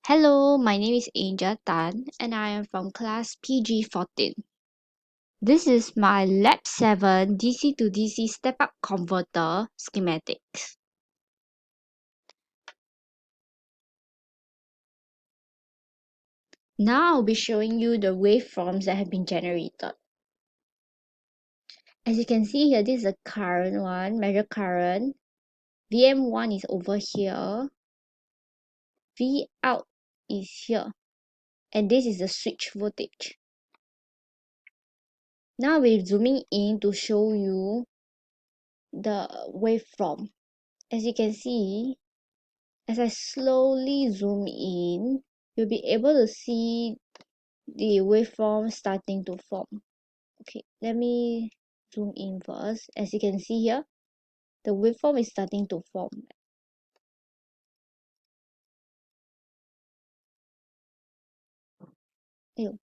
Hello, my name is Angel Tan and I am from class PG14. This is my Lab 7 DC to DC step-up converter schematics. Now I'll be showing you the waveforms that have been generated. As you can see here, this is the current one, measure current. VM1 is over here. V out is here. And this is the switch voltage. Now we're zooming in to show you the waveform. As you can see, as I slowly zoom in, you'll be able to see the waveform starting to form. Okay, let me zoom in first. As you can see here, the waveform is starting to form. Ew.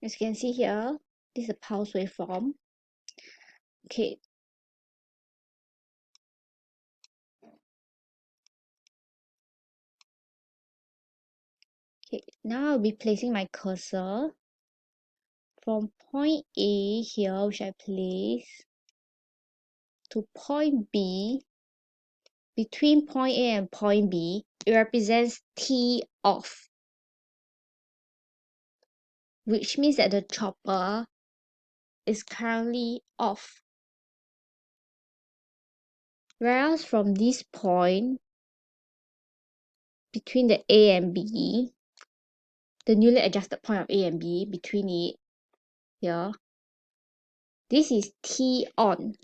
As you can see here, this is a pulse waveform. Okay, now I'll be placing my cursor from point A here, which I place, to point B. Between point A and point B, it represents T off, which means that the chopper is currently off. Whereas from this point, between the A and B, the newly adjusted point of A and B, between it, here, this is T on,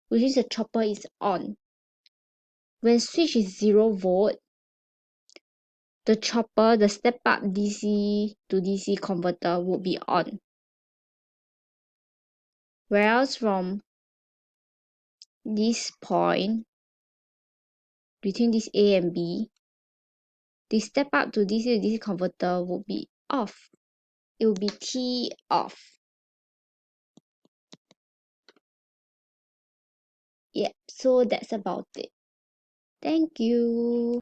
which is the chopper is on. When switch is 0 volt, the chopper, the step-up DC to DC converter would be on. Whereas from this point, between this A and B, the step-up to DC to DC converter would be off. It will be T off. Yeah, so that's about it. Thank you.